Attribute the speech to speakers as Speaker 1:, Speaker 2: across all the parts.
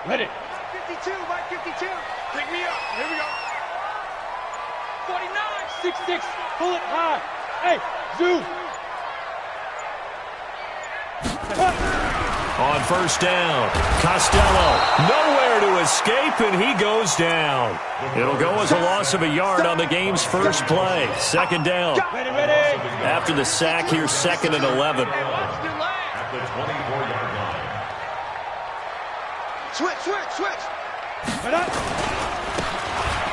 Speaker 1: Ready.
Speaker 2: 52, Mike 52. Pick me up. Here we go.
Speaker 1: 49. 6-6. Pull it high. Hey, Zoo.
Speaker 3: On first down, Costello nowhere to escape, and he goes down. It'll go as a loss of a yard on the game's first play. Second down.
Speaker 1: Ready.
Speaker 3: After the sack, here's 2nd and 11.
Speaker 4: At the 24-yard line.
Speaker 2: Switch.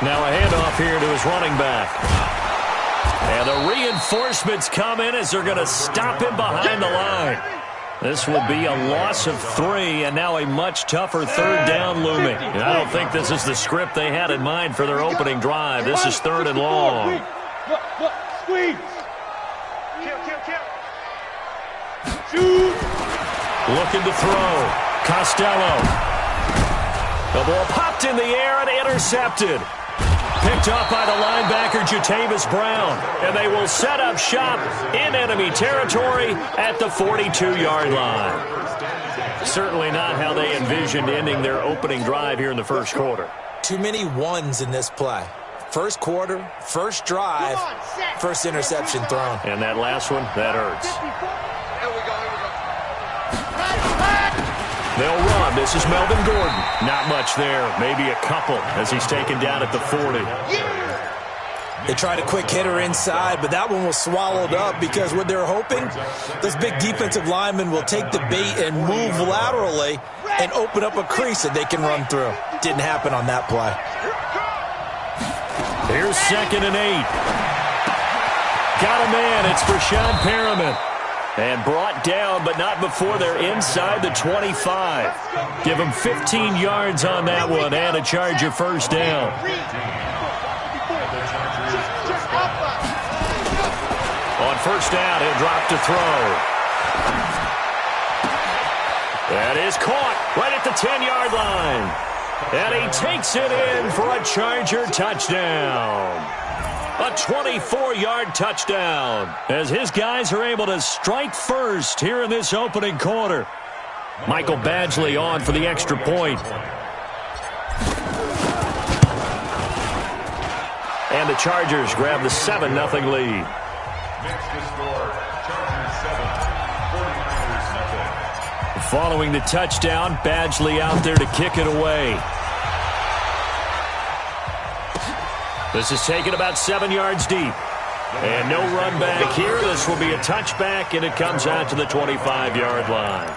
Speaker 3: Now a handoff here to his running back. And the reinforcements come in as they're going to stop him behind the line. This will be a loss of 3, and now a much tougher third down looming. And I don't think this is the script they had in mind for their opening drive. This is 3rd and long.
Speaker 1: Squeeze.
Speaker 2: Kill.
Speaker 1: Shoot.
Speaker 3: Looking to throw. Costello. The ball popped in the air and intercepted. Picked up by the linebacker, Jatavis Brown. And they will set up shop in enemy territory at the 42-yard line. Certainly not how they envisioned ending their opening drive here in the first quarter.
Speaker 5: Too many ones in this play. First quarter, first drive, first interception thrown.
Speaker 3: And that last one, that hurts.
Speaker 2: Here we go.
Speaker 3: They'll run. This is Melvin Gordon. Not much there. Maybe a couple as he's taken down at the 40.
Speaker 5: They tried a quick hitter inside, but that one was swallowed up because what they're hoping, those big defensive linemen will take the bait and move laterally and open up a crease that they can run through. Didn't happen on that play.
Speaker 3: Here's 2nd and 8. Got a man. It's Brashad Perriman. And brought down, but not before they're inside the 25. Give them 15 yards on that one and a Charger first down. On first down, he'll drop to throw. That is caught right at the 10-yard line. And he takes it in for a Charger touchdown. A 24-yard touchdown as his guys are able to strike first here in this opening quarter. Michael Badgley on for the extra point. And the Chargers grab the 7-0 lead.
Speaker 4: Next to score, Chargers 7, 49ers 0.
Speaker 3: Following the touchdown, Badgley out there to kick it away. This is taken about 7 yards deep. And no run back here. This will be a touchback, and it comes out to the 25-yard line.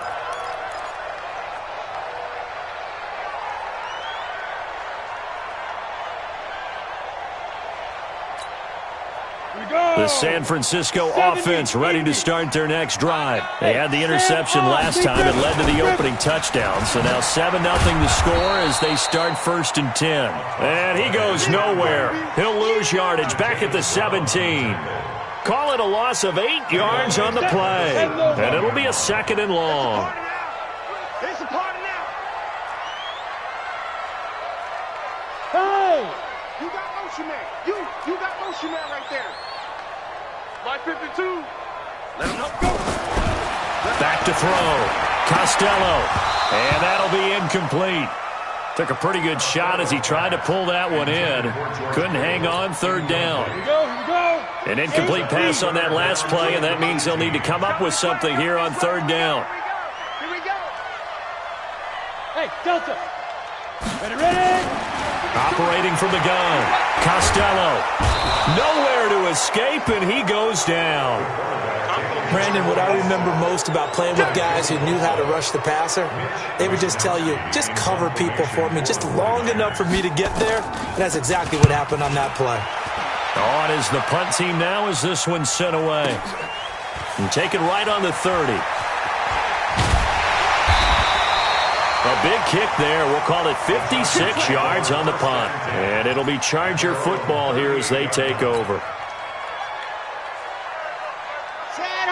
Speaker 3: The San Francisco offense ready to start their next drive. They had the interception last time. It led to the opening touchdown. So now 7-0 the score as they start 1st and 10. And he goes nowhere. He'll lose yardage back at the 17. Call it a loss of 8 yards on the play. And it'll be a 2nd and long.
Speaker 2: It's a party now.
Speaker 1: Hey!
Speaker 2: You got motion man. You got motion man right there. My 52. Let him go.
Speaker 3: Back to throw. Costello. And that'll be incomplete. Took a pretty good shot as he tried to pull that one in. Couldn't hang on 3rd down.
Speaker 1: Here we go.
Speaker 3: An incomplete pass on that last play, and that means they'll need to come up with something here on 3rd down.
Speaker 2: Here we go.
Speaker 1: Hey, Delta. Ready.
Speaker 3: Operating from the gun. Costello. Nowhere to escape, and he goes down.
Speaker 5: Brandon, what I remember most about playing with guys who knew how to rush the passer, they would just tell you, just cover people for me, just long enough for me to get there. And that's exactly what happened on that play.
Speaker 3: On is the punt team now as this one's sent away. And taken right on the 30. A big kick there. We'll call it 56 yards on the punt. And it'll be Charger football here as they take over.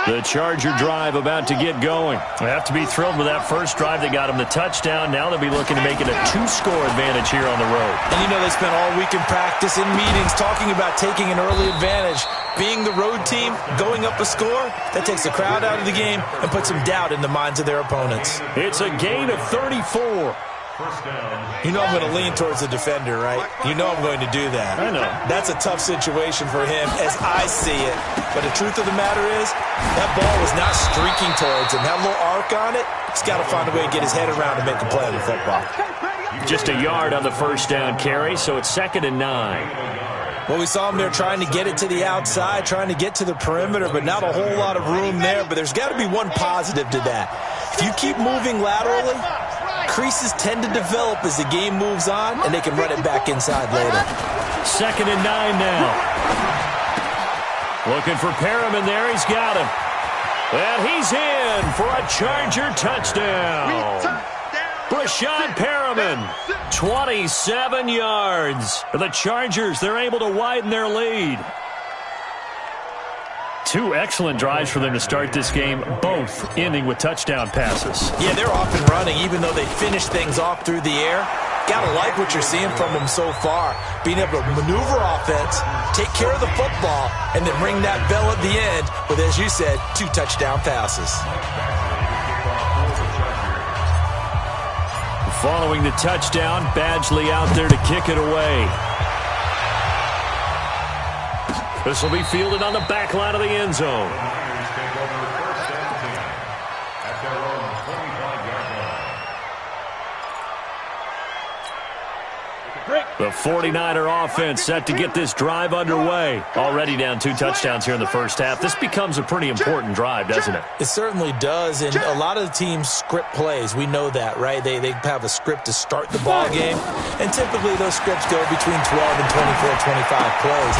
Speaker 3: The Charger drive about to get going. They have to be thrilled with that first drive that got them the touchdown. Now they'll be looking to make it a 2-score advantage here on the road.
Speaker 5: And you know they spent all week in practice, in meetings, talking about taking an early advantage. Being the road team, going up a score, that takes the crowd out of the game and puts some doubt in the minds of their opponents.
Speaker 3: It's a gain of 34.
Speaker 4: First down.
Speaker 5: You know I'm going to lean towards the defender, right? You know I'm going to do that.
Speaker 3: I know.
Speaker 5: That's a tough situation for him as I see it. But the truth of the matter is, that ball was not streaking towards him. That little arc on it, he's got to find a way to get his head around and make a play on the football.
Speaker 3: Just a yard on the first down carry, so it's 2nd and 9.
Speaker 5: Well, we saw him there trying to get it to the outside, trying to get to the perimeter, but not a whole lot of room there. But there's got to be one positive to that. If you keep moving laterally, creases tend to develop as the game moves on, and they can run it back inside later.
Speaker 3: 2nd and 9 now. Looking for Perriman there. He's got him. And he's in for a Charger touchdown. Brashad Perriman, 27 yards. The Chargers, they're able to widen their lead. 2 excellent drives for them to start this game, both ending with touchdown passes.
Speaker 5: Yeah, they're off and running, even though they finished things off through the air. Gotta like what you're seeing from them so far. Being able to maneuver offense, take care of the football, and then ring that bell at the end with, as you said, 2 touchdown passes.
Speaker 3: Following the touchdown, Badgley out there to kick it away. This will be fielded on the back line of the end zone. The 49er offense set to get this drive underway. Already down 2 touchdowns here in the first half. This becomes a pretty important drive, doesn't it?
Speaker 5: It certainly does, and a lot of the teams script plays. We know that, right? They have a script to start the ball game, and typically those scripts go between 12 and 24, 25 plays.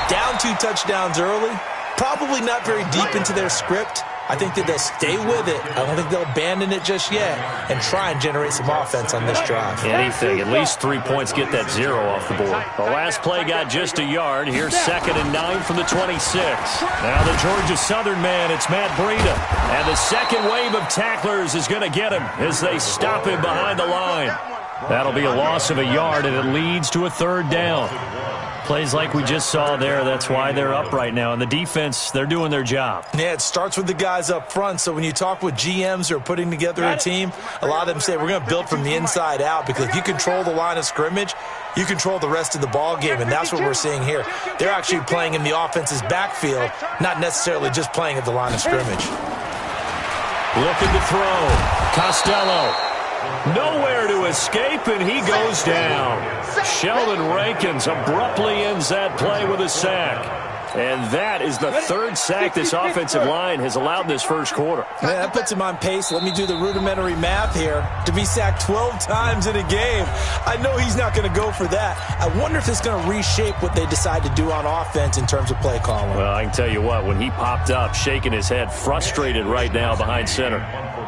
Speaker 5: Down 2 touchdowns early, probably not very deep into their script. I think that they'll stay with it. I don't think they'll abandon it just yet and try and generate some offense on this drive.
Speaker 3: Anything. At least 3 points get that 0 off the board. The last play got just a yard. Here's 2nd and 9 from the 26. Now the Georgia Southern man, it's Matt Breida. And the second wave of tacklers is going to get him as they stop him behind the line. That'll be a loss of a yard, and it leads to a 3rd down. Plays like we just saw there, that's why they're up right now. And the defense, they're doing their job.
Speaker 5: Yeah, it starts with the guys up front. So when you talk with GMs who are putting together a team, a lot of them say we're going to build from the inside out, because if you control the line of scrimmage, you control the rest of the ball game, and that's what we're seeing here. They're actually playing in the offense's backfield, not necessarily just playing at the line of scrimmage.
Speaker 3: Looking to throw. Costello. Nowhere to escape, and he goes down. Sheldon Rankins abruptly ends that play with a sack. And that is the 3rd sack this offensive line has allowed in this first quarter.
Speaker 5: Man, that puts him on pace. Let me do the rudimentary math here. To be sacked 12 times in a game, I know he's not going to go for that. I wonder if it's going to reshape what they decide to do on offense in terms of play calling.
Speaker 3: Well, I can tell you what, when he popped up, shaking his head, frustrated right now behind center.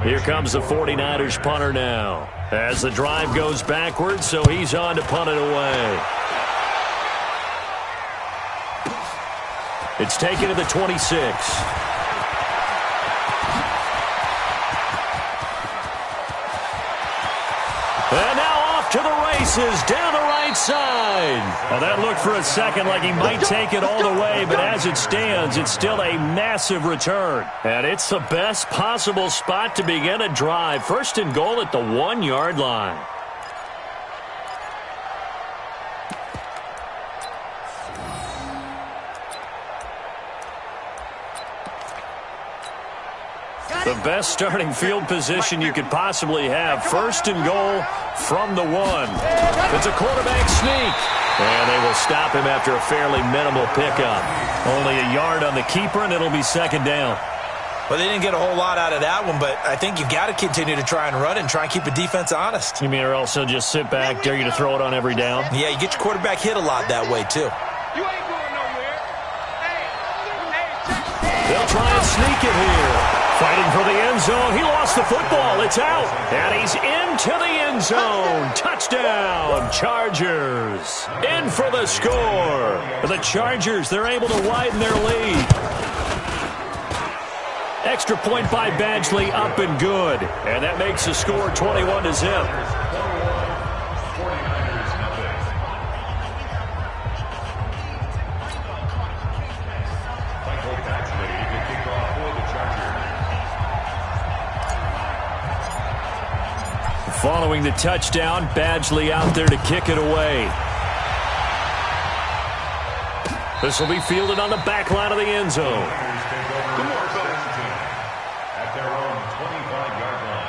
Speaker 3: Here comes the 49ers punter now. As the drive goes backwards, so he's on to punt it away. It's taken to the 26. And now off to the races down the right side. Well, that looked for a second like he might take it all the way, but as it stands, it's still a massive return. And it's the best possible spot to begin a drive. 1st and goal at the 1-yard line. The best starting field position you could possibly have. 1st and goal from the 1. It's a quarterback sneak. And they will stop him after a fairly minimal pickup. Only a yard on the keeper, and it'll be 2nd down.
Speaker 5: Well, they didn't get a whole lot out of that one, but I think you've got to continue to try and run it and try and keep the defense honest.
Speaker 3: You mean, or else he'll just sit back, dare you to throw it on every down?
Speaker 5: Yeah, you get your quarterback hit a lot that way, too.
Speaker 2: You ain't going nowhere.
Speaker 3: They'll try and sneak it here. Fighting for the end zone. He lost the football. It's out. And he's into the end zone. Touchdown, Chargers. In for the score. The Chargers, they're able to widen their lead. Extra point by Badgley, up and good. And that makes the score 21-0. Following the touchdown, Badgley out there to kick it away. This will be fielded on the back line of the end zone.
Speaker 2: Come on, fellas.
Speaker 4: At their own 25-yard line.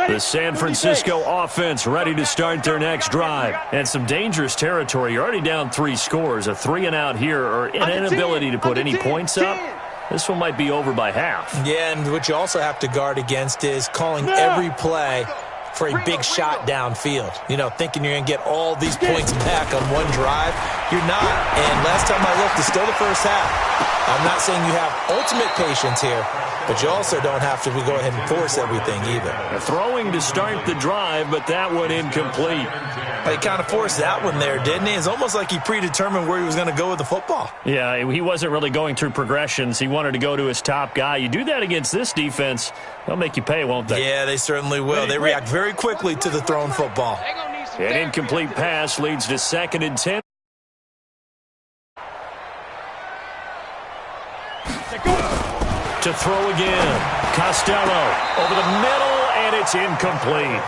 Speaker 3: The San Francisco offense ready to start their next drive. And some dangerous territory. You're already down 3 scores. A 3-and-out here or an inability to put any points up. This one might be over by half.
Speaker 5: Yeah, and what you also have to guard against is calling every play for a big shot downfield. You know, thinking you're going to get all these points back on one drive. You're not. And last time I looked, it's still the first half. I'm not saying you have ultimate patience here, but you also don't have to go ahead and force everything either.
Speaker 3: Throwing to start the drive, but that one incomplete.
Speaker 5: He kind of forced that one there, didn't he? It's almost like he predetermined where he was going to go with the football.
Speaker 3: Yeah, he wasn't really going through progressions. He wanted to go to his top guy. You do that against this defense, they'll make you pay, won't they?
Speaker 5: Yeah, they certainly will. They react very quickly to the thrown football.
Speaker 3: An incomplete pass leads to 2nd and 10. To throw again. Costello over the middle, and it's incomplete.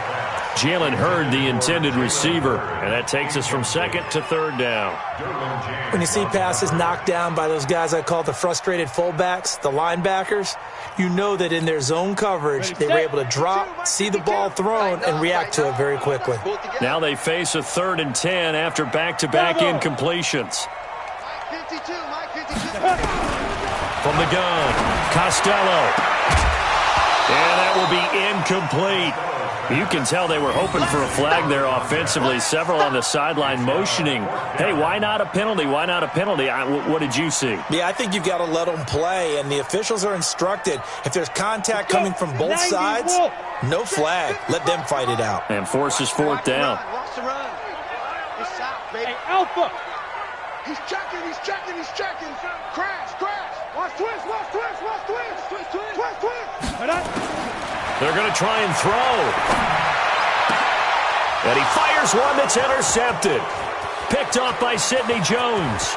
Speaker 3: Jalen Hurd, the intended receiver, and that takes us from 2nd to 3rd down.
Speaker 5: When you see passes knocked down by those guys I call the frustrated fullbacks, the linebackers, you know that in their zone coverage, they were able to drop, see the ball thrown, and react to it very quickly.
Speaker 3: Now they face a 3rd and 10 after back-to-back incompletions. From the gun, Costello. And that will be incomplete. You can tell they were hoping for a flag there offensively. Several on the sideline motioning. Hey, why not a penalty? Why not a penalty? What did you see?
Speaker 5: Yeah, I think you've got to let them play, and the officials are instructed. If there's contact coming from both sides, no flag. Let them fight it out.
Speaker 3: And forces 4th down.
Speaker 1: Hey, Alpha!
Speaker 2: He's checking, he's checking, he's checking. Crash, crash. Watch twist, watch twist, watch twist. Twist, twist, twist, twist.
Speaker 3: They're going to try and throw. And he fires one that's intercepted. Picked off by Sidney Jones.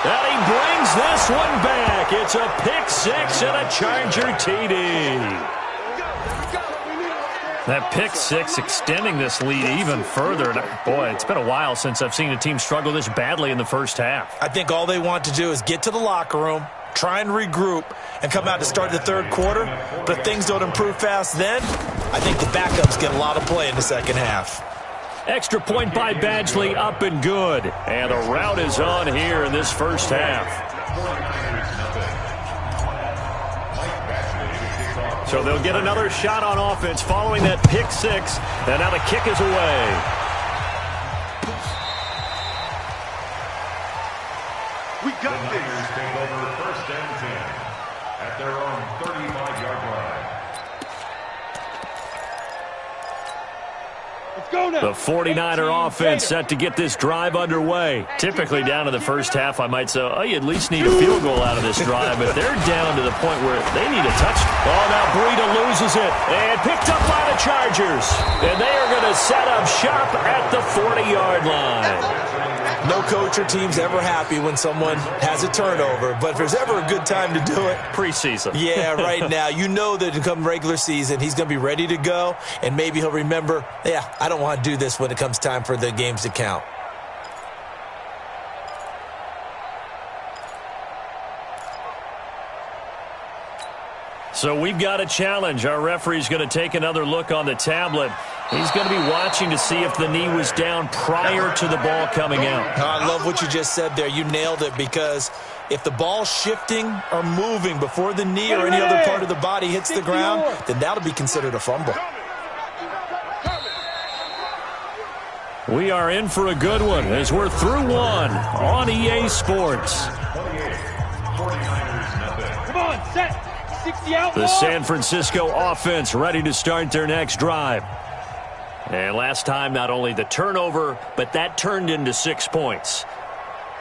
Speaker 3: And he brings this one back. It's a pick 6 and a Charger TD. That pick 6 extending this lead even further. Boy, it's been a while since I've seen a team struggle this badly in the first half.
Speaker 5: I think all they want to do is get to the locker room, try and regroup, and come out to start the 3rd quarter. But if things don't improve fast then, I think the backups get a lot of play in the 2nd half.
Speaker 3: Extra point by Badgley, up and good. And the rout is on here in this first half. So they'll get another shot on offense following that pick 6. And now the kick is away.
Speaker 2: We got
Speaker 4: the Niners take over 1st and 10 at their own 35-yard line.
Speaker 1: Let's go now.
Speaker 3: The 49er offense set to get this drive underway. Typically down to the first half, I might say, oh, you at least need a field goal out of this drive, but they're down to the point where they need a touchdown. Oh, now Breida loses it, and picked up by the Chargers. And they are going to set up shop at the 40-yard line.
Speaker 5: No coach or team's ever happy when someone has a turnover, but if there's ever a good time to do it,
Speaker 3: preseason.
Speaker 5: Yeah, right now. You know that come regular season, he's going to be ready to go, and maybe he'll remember, yeah, I don't want to do this when it comes time for the games to count.
Speaker 3: So we've got a challenge. Our referee's going to take another look on the tablet. He's going to be watching to see if the knee was down prior to the ball coming out.
Speaker 5: I love what you just said there. You nailed it, because if the ball's shifting or moving before the knee or any other part of the body hits the ground, then that'll be considered a fumble.
Speaker 3: We are in for a good one as we're through one on EA Sports.
Speaker 1: Come on, set. 60 out.
Speaker 3: The San Francisco offense ready to start their next drive. And last time, not only the turnover, but that turned into 6 points.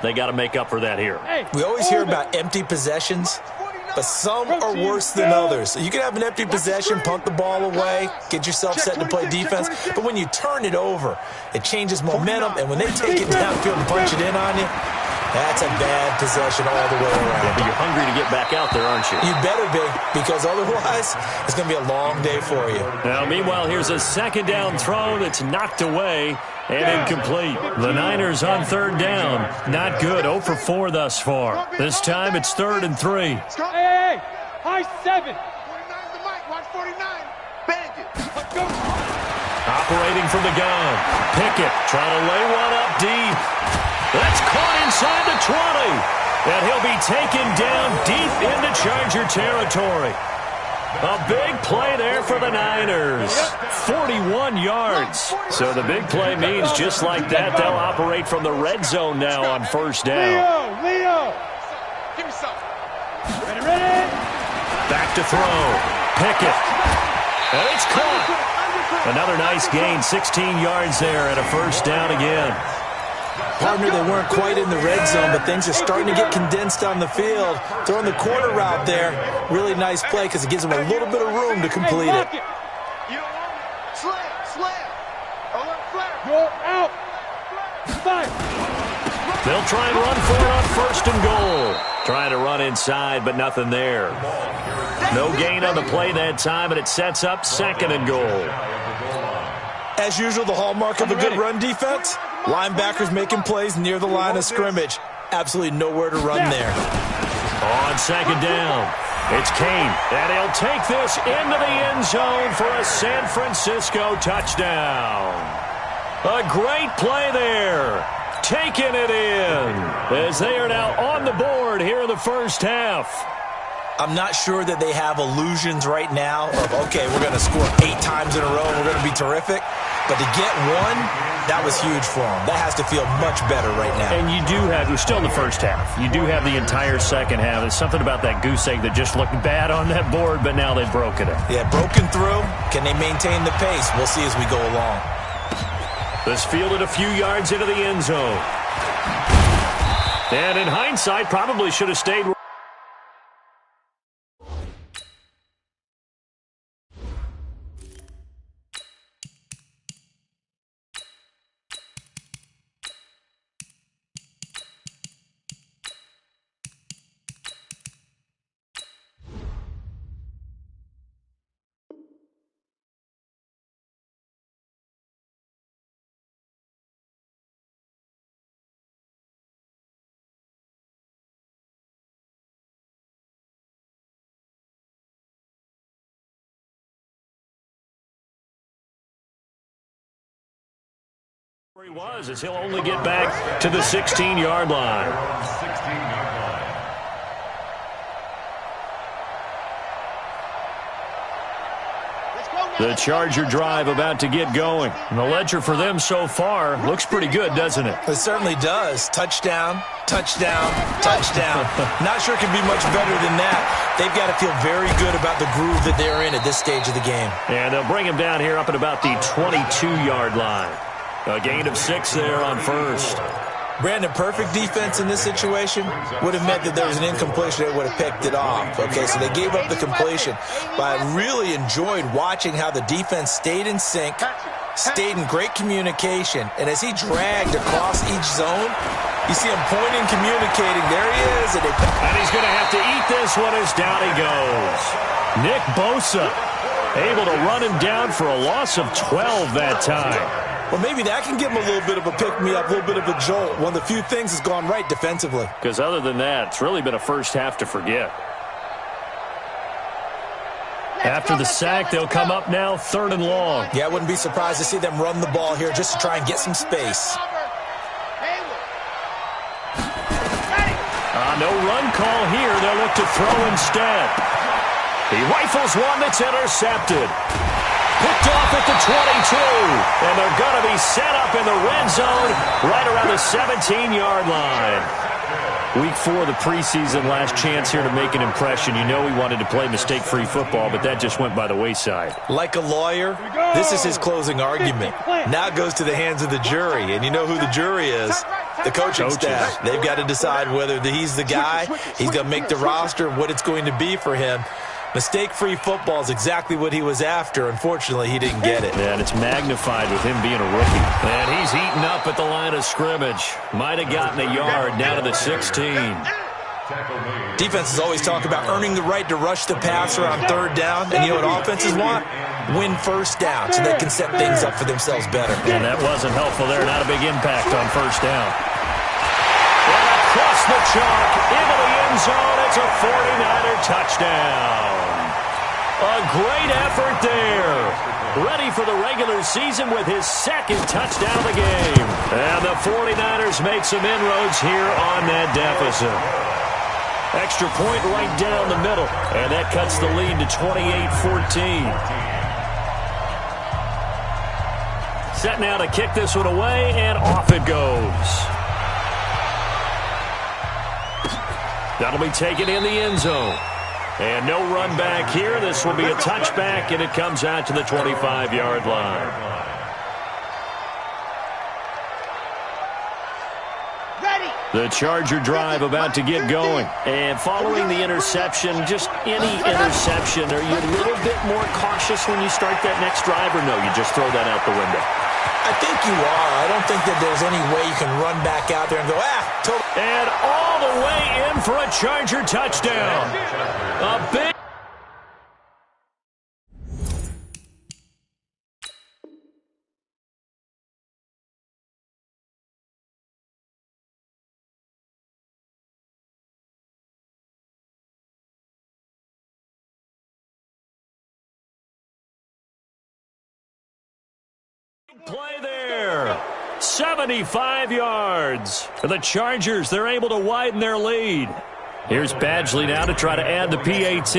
Speaker 3: They got to make up for that here.
Speaker 5: We always hear about empty possessions. but some are worse than others. So you can have an empty possession, punt the ball away, get yourself set to play defense, but when you turn it over, it changes momentum, and when they take it downfield and punch it in on you, that's a bad possession all the way around.
Speaker 3: Yeah, but you're hungry to get back out there, aren't you?
Speaker 5: You better be, because otherwise it's going to be a long day for you.
Speaker 3: Now, meanwhile, here's a second down throw that's knocked away and incomplete. The Niners on third down. Not good. 0 for 4 thus far. This time it's 3rd and 3.
Speaker 1: Hey, high 7.
Speaker 2: 49 the mic. Watch 49. Bang it.
Speaker 1: Let's go.
Speaker 3: Operating from the gun. Pickett trying to lay one up deep. That's caught inside the 20. And he'll be taken down deep into Charger territory. A big play there for the Niners. 41 yards. So the big play means just like that, they'll operate from the red zone now on first down.
Speaker 1: Leo.
Speaker 2: Give me something.
Speaker 1: Ready?
Speaker 3: Back to throw. Pickett. And it's caught. Another nice gain, 16 yards there and a first down again.
Speaker 5: Partner, they weren't quite in the red zone, but things are starting to get condensed on the field. Throwing the corner route there, really nice play because it gives them a little bit of room to complete it.
Speaker 2: You don't want it. Slam. Alert flare.
Speaker 1: You're out. 5.
Speaker 3: They'll try and run for it on first and goal. Trying to run inside, but nothing there. No gain on the play that time, and it sets up 2nd and goal.
Speaker 5: As usual, the hallmark of a good run defense, linebackers making plays near the line of scrimmage. Absolutely nowhere to run there.
Speaker 3: On 2nd down, it's Kane, and he'll take this into the end zone for a San Francisco touchdown. A great play there. Taking it in as they are now on the board here in the first half.
Speaker 5: I'm not sure that they have illusions right now of, okay, we're going to score 8 times in a row and we're going to be terrific. But to get one, that was huge for them. That has to feel much better right now.
Speaker 3: And you do have, you're still in the first half. You do have the entire second half. There's something about that goose egg that just looked bad on that board, but now they've broken it.
Speaker 5: Yeah, broken through. Can they maintain the pace? We'll see as we go along.
Speaker 3: This fielded a few yards into the end zone. And in hindsight, probably should have stayed. He was, as he'll only get back to the 16-yard line. The Charger drive about to get going. And the ledger for them so far looks pretty good, doesn't it?
Speaker 5: It certainly does. Touchdown, touchdown, touchdown. Not sure it can be much better than that. They've got to feel very good about the groove that they're in at this stage of the game.
Speaker 3: And they'll bring him down here up at about the 22-yard line. A gain of 6 there on first.
Speaker 5: Brandon, perfect defense in this situation would have meant that there was an incompletion. They would have picked it off. Okay, so they gave up the completion. But I really enjoyed watching how the defense stayed in sync, stayed in great communication. And as he dragged across each zone, you see him pointing, communicating. There he is. And
Speaker 3: he's going to have to eat this one as down he goes. Nick Bosa able to run him down for a loss of 12 that time.
Speaker 5: Well, maybe that can give him a little bit of a pick-me-up, a little bit of a jolt. One of the few things has gone right defensively.
Speaker 3: Because other than that, it's really been a first half to forget. After the sack, they'll come up now 3rd and long.
Speaker 5: Yeah, I wouldn't be surprised to see them run the ball here just to try and get some space.
Speaker 3: No run call here. They'll look to throw instead. He rifles one that's intercepted. Picked off at the 22, and they're going to be set up in the red zone right around the 17-yard line. Week 4 of the preseason, last chance here to make an impression. You know he wanted to play mistake-free football, but that just went by the wayside.
Speaker 5: Like a lawyer, this is his closing argument. Now it goes to the hands of the jury, and you know who the jury is. The coaching staff, they've got to decide whether he's the guy, he's going to make the roster, what it's going to be for him. Mistake-free football is exactly what he was after. Unfortunately, he didn't get it.
Speaker 3: Yeah, and it's magnified with him being a rookie. And he's eaten up at the line of scrimmage. Might have gotten a yard down to the 16.
Speaker 5: Defenses always talk about earning the right to rush the passer on third down. And you know what offenses want? Win first down so they can set things up for themselves better.
Speaker 3: And that wasn't helpful there. Not a big impact on first down. And across the chalk, into the end zone. It's a 49er touchdown. A great effort there. Ready for the regular season with his second touchdown of the game. And the 49ers make some inroads here on that deficit. Extra point right down the middle. And that cuts the lead to 28-14. Set now to kick this one away, and off it goes. That'll be taken in the end zone. And no run back here. This will be a touchback, and it comes out to the 25-yard line. The Charger drive about to get going. And following the interception, just any interception, are you a little bit more cautious when you start that next drive, or no, you just throw that out the window?
Speaker 5: I think you are. I don't think that there's any way you can run back out there and go, totally.
Speaker 3: And all the way in for a Charger touchdown. A big... play there. 75 yards. The Chargers, they're able to widen their lead. Here's Badgley now to try to add the PAT.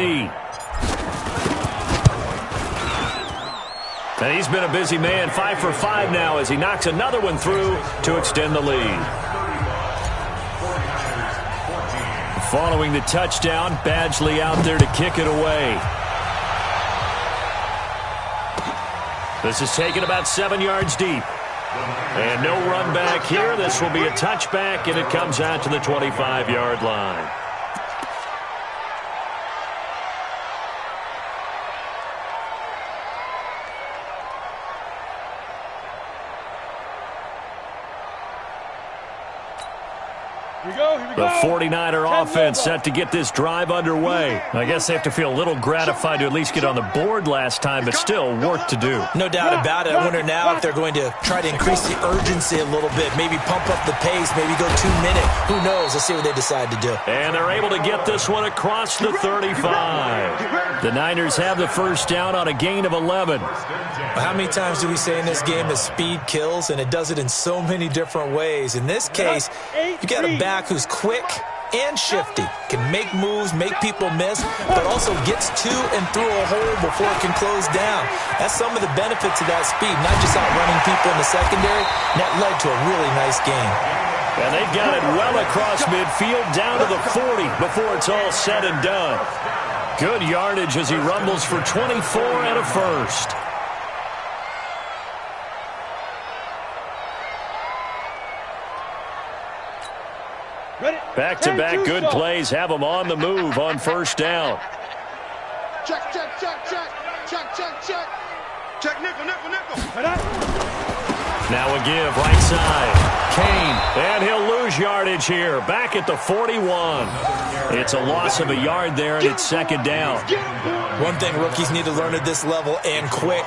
Speaker 3: And he's been a busy man, 5 for 5 now as he knocks another one through to extend the lead. Following the touchdown, Badgley out there to kick it away. This is taken about 7 yards deep. And no run back here. This will be a touchback, and it comes out to the 25-yard line. The 49er offense set to get this drive underway. I guess they have to feel a little gratified to at least get on the board last time, but still work to do.
Speaker 5: No doubt about it. I wonder now if they're going to try to increase the urgency a little bit, maybe pump up the pace, maybe go 2 minute. Who knows? Let's see what they decide to do.
Speaker 3: And they're able to get this one across the 35. The Niners have the first down on a gain of 11.
Speaker 5: How many times do we say in this game that speed kills, and it does it in so many different ways? In this case, you got a back who's quick and shifty, can make moves, make people miss, but also gets to and through a hole before it can close down. That's some of the benefits of that speed, not just outrunning people in the secondary. And that led to a really nice game.
Speaker 3: And they've got it well across midfield down to the 40 before it's all said and done. Good yardage as he rumbles for 24 and a first. Back-to-back good plays have them on the move on first down.
Speaker 2: Check, check, check, check. Check, check, check. Check, nickel, nickel, nickel.
Speaker 3: Now a give, right side. Kane, and he'll lose yardage here. Back at the 41. It's a loss of a yard there, and it's second down.
Speaker 5: One thing rookies need to learn at this level, and quick.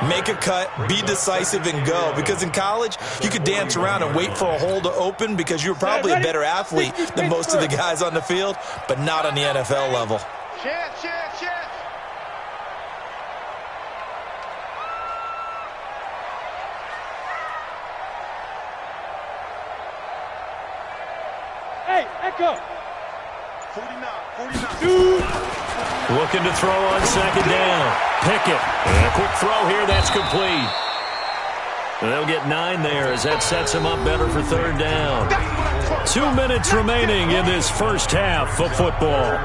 Speaker 5: Make a cut, be decisive, and go. Because in college, you could dance around and wait for a hole to open because you're probably a better athlete than most of the guys on the field, but not on the NFL level.
Speaker 2: Chance, chance, chance.
Speaker 1: Hey, Echo.
Speaker 2: 49.
Speaker 3: Looking to throw on second down. Pickett. And a quick throw here. That's complete. And they'll get 9 there as that sets them up better for third down. 2 minutes remaining in this first half of football.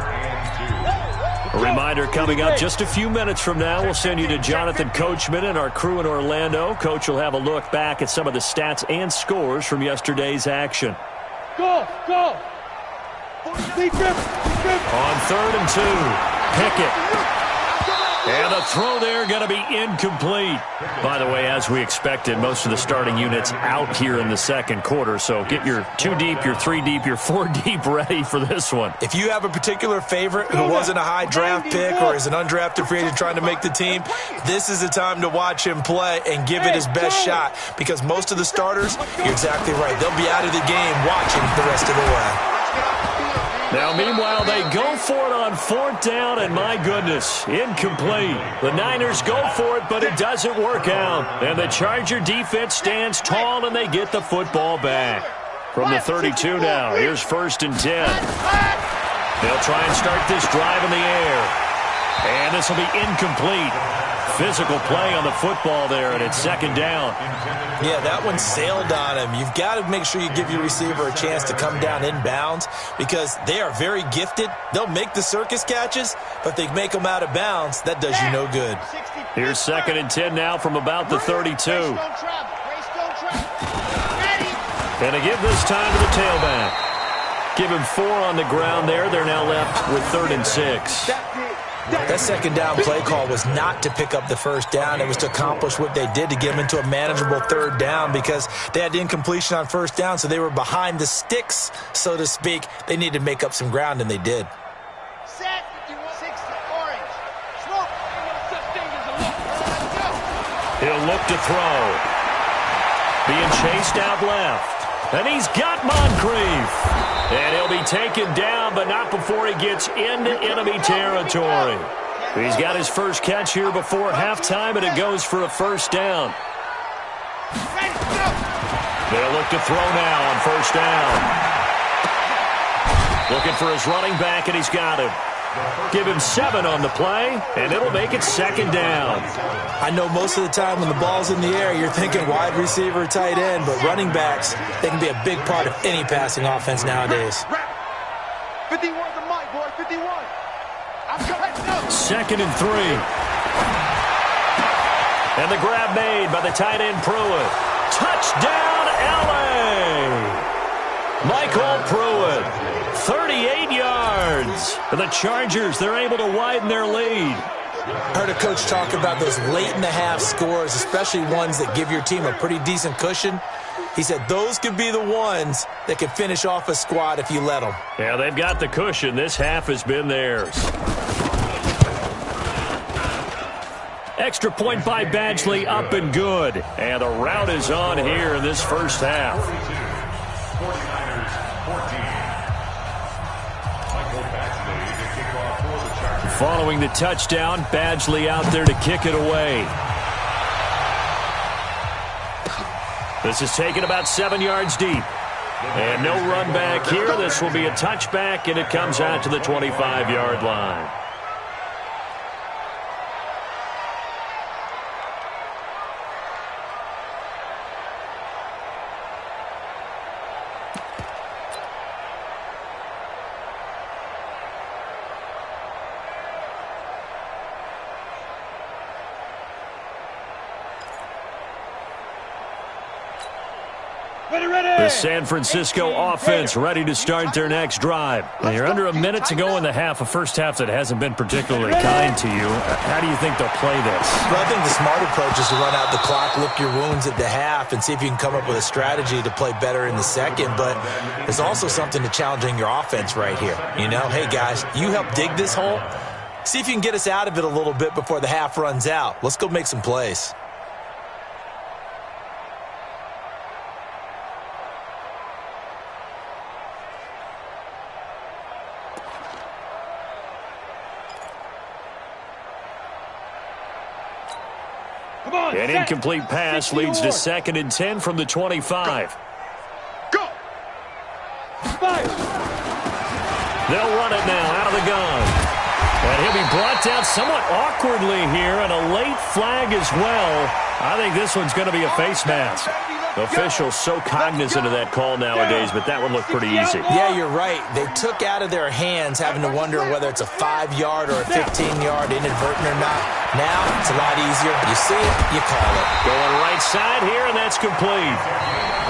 Speaker 3: A reminder coming up just a few minutes from now, we'll send you to Jonathan Coachman and our crew in Orlando. Coach will have a look back at some of the stats and scores from yesterday's action.
Speaker 1: Go! Go! Deep grip!
Speaker 3: On 3rd and 2, Pickett. And the throw there going to be incomplete. By the way, as we expected, most of the starting units out here in the second quarter. So get your 2 deep, your 3 deep, your 4 deep ready for this one.
Speaker 5: If you have a particular favorite who wasn't a high draft pick or is an undrafted free agent trying to make the team, this is the time to watch him play and give it his best shot. Because most of the starters, you're exactly right, they'll be out of the game watching the rest of the way.
Speaker 3: Now, meanwhile, they go for it on 4th down, and my goodness, incomplete. The Niners go for it, but it doesn't work out. And the Charger defense stands tall, and they get the football back. From the 32 now, here's 1st and 10. They'll try and start this drive in the air. And this will be incomplete. Physical play on the football there, and it's 2nd down.
Speaker 5: Yeah, that one sailed on him. You've got to make sure you give your receiver a chance to come down inbounds because they are very gifted. They'll make the circus catches, but they make them out of bounds. That does you no good.
Speaker 3: Here's 2nd and 10 now from about the 32. And they give this time to the tailback. Give him 4 on the ground there. They're now left with 3rd and 6.
Speaker 5: That 2nd down play call was not to pick up the 1st down. It was to accomplish what they did to get them into a manageable 3rd down because they had the incompletion on 1st down, so they were behind the sticks, so to speak. They needed to make up some ground, and they did.
Speaker 2: Set, 60, orange. Smoke.
Speaker 3: He'll look to throw. Being chased out left. And he's got Moncrief. And he'll be taken down, but not before he gets into enemy territory. He's got his first catch here before halftime, and it goes for a 1st down. They'll look to throw now on 1st down. Looking for his running back, and he's got him. Give him 7 on the play, and it'll make it 2nd down.
Speaker 5: I know most of the time when the ball's in the air, you're thinking wide receiver, tight end, but running backs, they can be a big part of any passing offense nowadays.
Speaker 2: 51 the mic, boy, 51. I'm coming.
Speaker 3: 2nd and 3. And the grab made by the tight end Pruitt. Touchdown, L.A. Michael Pruitt, 38 yards. And the Chargers, they're able to widen their lead.
Speaker 5: I heard a coach talk about those late-in-the-half scores, especially ones that give your team a pretty decent cushion. He said those could be the ones that can finish off a squad if you let them.
Speaker 3: Yeah, they've got the cushion. This half has been theirs. Extra point by Badgley, up and good. And the rout is on here in this first half.
Speaker 4: 49ers 14.
Speaker 3: Following the touchdown, Badgley out there to kick it away. This is taken about 7 yards deep. And no run back here. This will be a touchback, and it comes out to the 25-yard line. The San Francisco offense ready to start their next drive. You're under a minute to go in the half, a first half that hasn't been particularly kind to you. How do you think they'll play this?
Speaker 5: Well, I think the smart approach is to run out the clock, lick your wounds at the half, and see if you can come up with a strategy to play better in the second. But there's also something to challenging your offense right here. You know, hey, guys, you help dig this hole. See if you can get us out of it a little bit before the half runs out. Let's go make some plays.
Speaker 3: An incomplete pass leads to 2nd and 10 from the 25.
Speaker 2: Go!
Speaker 3: They'll run it now out of the gun. And he'll be brought down somewhat awkwardly here, and a late flag as well. I think this one's going to be a face mask. Officials so cognizant of that call nowadays, but that one looked pretty easy.
Speaker 5: Yeah, you're right. They took out of their hands having to wonder whether it's a 5-yard or a 15-yard inadvertent or not. Now, it's a lot easier. You see it, you call it.
Speaker 3: Going right side here, and that's complete.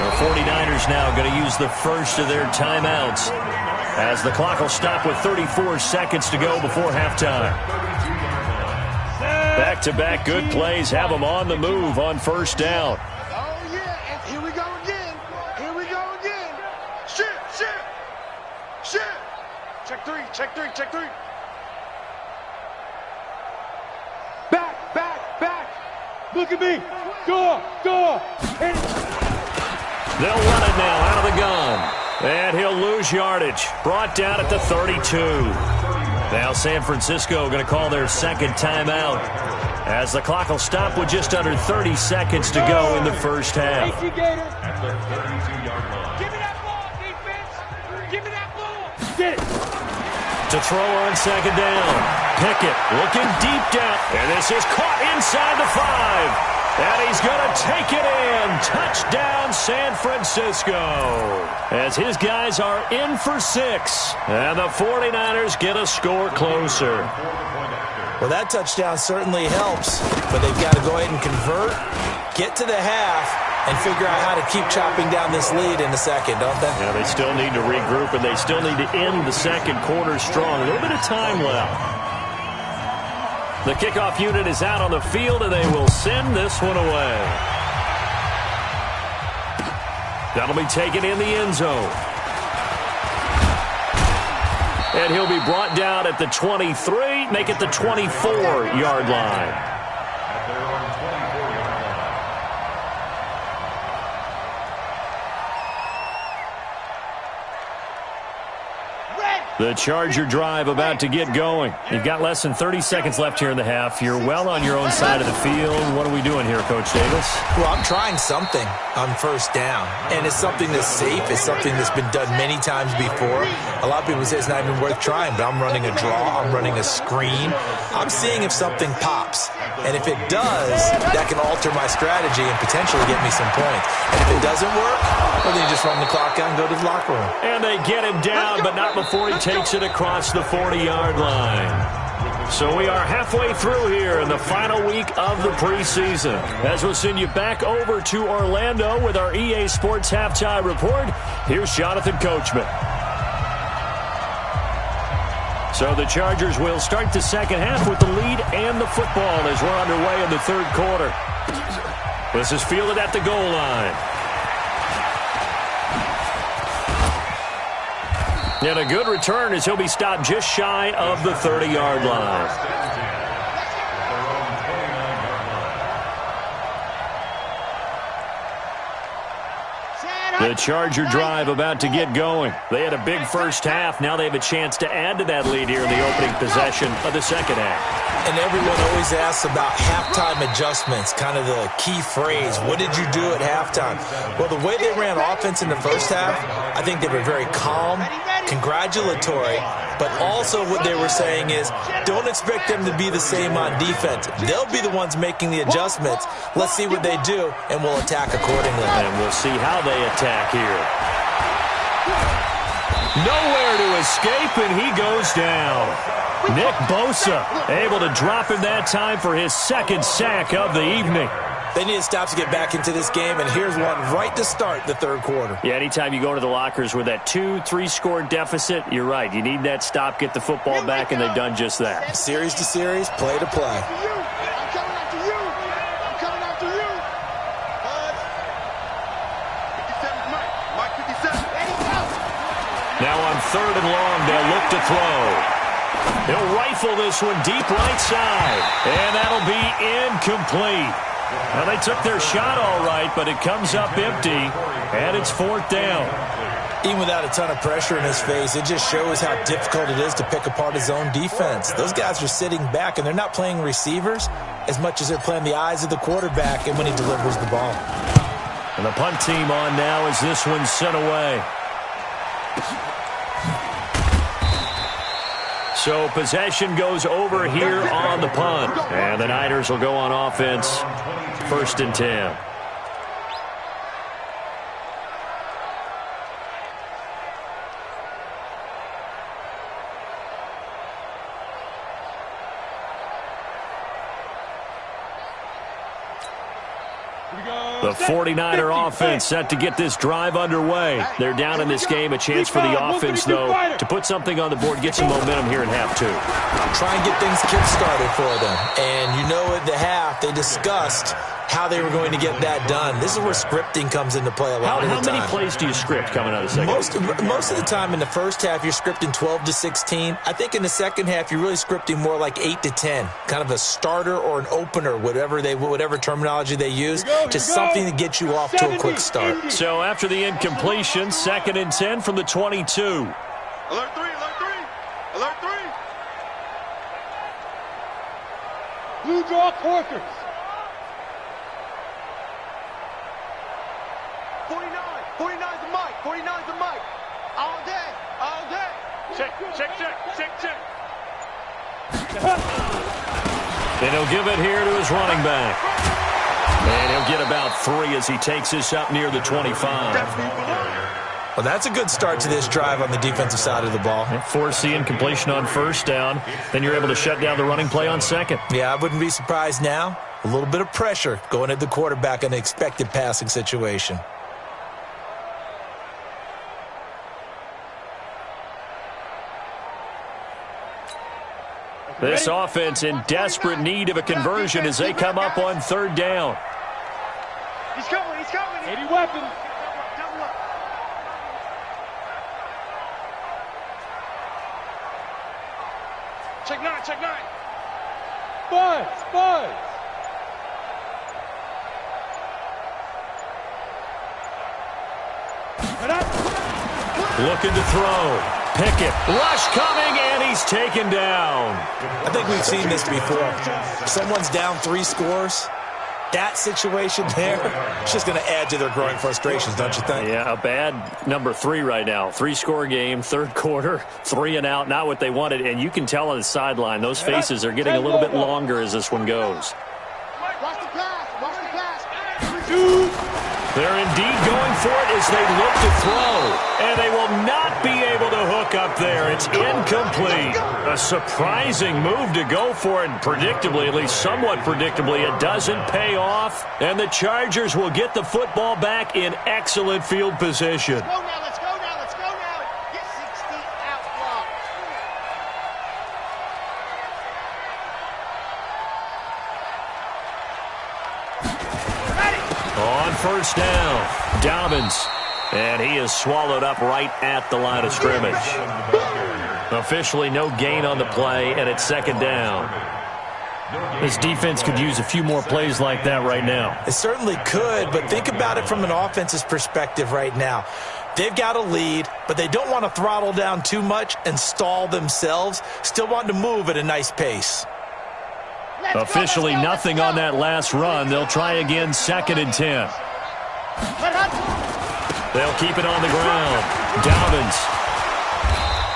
Speaker 3: The 49ers now going to use the first of their timeouts as the clock will stop with 34 seconds to go before halftime. Back-to-back good plays have them on the move on first down.
Speaker 2: Here we go again. Here we go again. Shit. Check three. Back.
Speaker 1: Look at me. Go. Hit it.
Speaker 3: They'll run it now out of the gun. And he'll lose yardage. Brought down at the 32. Now San Francisco going to call their second timeout as the clock will stop with just under 30 seconds to go in the first half.
Speaker 4: At the 32-yard line.
Speaker 1: Give me that ball, defense. Give me that ball. Get it.
Speaker 3: To throw on second down. Pickett looking deep down. And this is caught inside the 5. And he's going to take it in. Touchdown, San Francisco. As his guys are in for 6. And the 49ers get a score closer.
Speaker 5: Well, that touchdown certainly helps, but they've got to go ahead and convert, get to the half, and figure out how to keep chopping down this lead in the second, don't they?
Speaker 3: Yeah, they still need to regroup, and they still need to end the second quarter strong. A little bit of time left. The kickoff unit is out on the field, and they will send this one away. That'll be taken in the end zone. And he'll be brought down at the 23, make it the 24-yard line.
Speaker 4: At their own 24-yard line.
Speaker 3: The Charger drive about to get going. You've got less than 30 seconds left here in the half. You're well on your own side of the field. What are we doing here, Coach Davis?
Speaker 5: Well, I'm trying something on first down, and it's something that's safe. It's something that's been done many times before. A lot of people say it's not even worth trying, but I'm running a draw. I'm running a screen. I'm seeing if something pops, and if it does, that can alter my strategy and potentially get me some points. And if it doesn't work, well, then you just run the clock out and go to the locker room.
Speaker 3: And they get him down, but not before he takes it across the 40-yard line. So we are halfway through here in the final week of the preseason. As we'll send you back over to Orlando with our EA Sports Halftime Report, here's Jonathan Coachman. So the Chargers will start the second half with the lead and the football as we're underway in the third quarter. This is fielded at the goal line. And a good return as he'll be stopped just shy of the 30-yard line. The Charger drive about to get going. They had a big first half. Now they have a chance to add to that lead here in the opening possession of the second half.
Speaker 5: And everyone always asks about halftime adjustments, kind of the key phrase. What did you do at halftime? Well, the way they ran offense in the first half, I think they were very calm, congratulatory, but also what they were saying is don't expect them to be the same on defense. They'll be the ones making the adjustments. Let's see what they do, and we'll attack accordingly.
Speaker 3: And we'll see how they attack here. Nowhere to escape, and he goes down. Nick Bosa able to drop him that time for his second sack of the evening.
Speaker 5: They need to stop to get back into this game, and here's one right to start the third quarter.
Speaker 3: Yeah, anytime you go to the lockers with that 2-3 score deficit, you're right. You need that stop, get the football back, and they've done just that.
Speaker 5: Series to series, play to play.
Speaker 2: I'm coming after you. I'm coming after you. 57's Mike 57.
Speaker 3: Now on third and long, they'll look to throw. He'll rifle this one deep right side, and that'll be incomplete. Well, they took their shot all right, but it comes up empty, and it's fourth down.
Speaker 5: Even without a ton of pressure in his face, it just shows how difficult it is to pick apart his own defense. Those guys are sitting back, and they're not playing receivers as much as they're playing the eyes of the quarterback and when he delivers the ball.
Speaker 3: And the punt team on now as this one's sent away. So possession goes over here on the punt. And the Niners will go on offense, 1st and 10. The 49er offense set to get this drive underway. They're down in this game. A chance for the offense, though, to put something on the board, get some momentum here in half 2.
Speaker 5: Try and get things kick-started for them. And you know at the half, they discussed how they were going to get that done. This is where scripting comes into play a lot of the time.
Speaker 3: How many plays do you script coming out of the second?
Speaker 5: Most of the time in the first half, you're scripting 12 to 16. I think in the second half, you're really scripting more like 8 to 10. Kind of a starter or an opener, whatever terminology they use, just something to get you off to a quick start.
Speaker 3: So after the incompletion, 2nd and 10 from the 22.
Speaker 2: Alert 3, alert 3, alert 3.
Speaker 1: Blue draw quarters.
Speaker 2: 49's the mic. 49's the mic. All day. All day.
Speaker 1: Check.
Speaker 3: And he'll give it here to his running back. And he'll get about 3 as he takes this up near the 25.
Speaker 5: Well, that's a good start to this drive on the defensive side of the ball.
Speaker 3: Force the incompletion on 1st down. Then you're able to shut down the running play on 2nd.
Speaker 5: Yeah, I wouldn't be surprised now. A little bit of pressure going at the quarterback in an expected passing situation.
Speaker 3: This offense in desperate need of a conversion as they come up on 3rd down.
Speaker 2: He's coming.
Speaker 1: 80 weapons.
Speaker 2: Double up. Check 9.
Speaker 1: Buzz.
Speaker 3: Looking to throw. Pickett. Rush coming, and he's taken down.
Speaker 5: I think we've seen this before. Someone's down 3 scores. That situation there, it's just going to add to their growing frustrations, don't you think?
Speaker 3: Yeah, a bad number 3 right now. 3-score game, 3rd quarter, 3 and out, not what they wanted. And you can tell on the sideline, those faces are getting a little bit longer as this one goes.
Speaker 2: Watch the pass.
Speaker 3: They're indeed going for it as they look to throw. And they will not be able to hook up there. It's incomplete. A surprising move to go for it. Predictably, at least somewhat predictably, it doesn't pay off. And the Chargers will get the football back in excellent field position.
Speaker 2: Let's go now. Get 60 out block.
Speaker 3: On 1st down, Dobbins. And he is swallowed up right at the line of scrimmage. Officially no gain on the play, and it's 2nd down. This defense could use a few more plays like that right now.
Speaker 5: It certainly could, but think about it from an offense's perspective right now. They've got a lead, but they don't want to throttle down too much and stall themselves. Still want to move at a nice pace.
Speaker 3: Officially nothing on that last run. They'll try again, 2nd and 10. They'll keep it on the ground. Dobbins.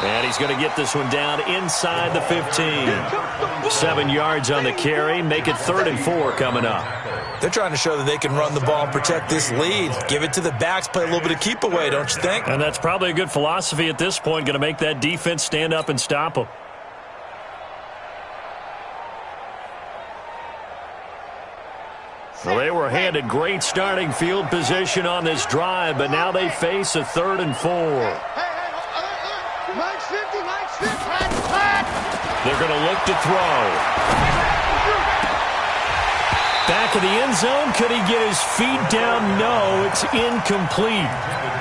Speaker 3: And he's going to get this one down inside the 15. 7 yards on the carry. Make it 3rd and 4 coming up.
Speaker 5: They're trying to show that they can run the ball and protect this lead. Give it to the backs, play a little bit of keep away, don't you think?
Speaker 3: And that's probably a good philosophy at this point. Going to make that defense stand up and stop them. Well, they were handed great starting field position on this drive, but now they face a 3rd and 4.
Speaker 2: Mike's 50.
Speaker 3: They're going to look to throw. Back of the end zone. Could he get his feet down? No, it's incomplete.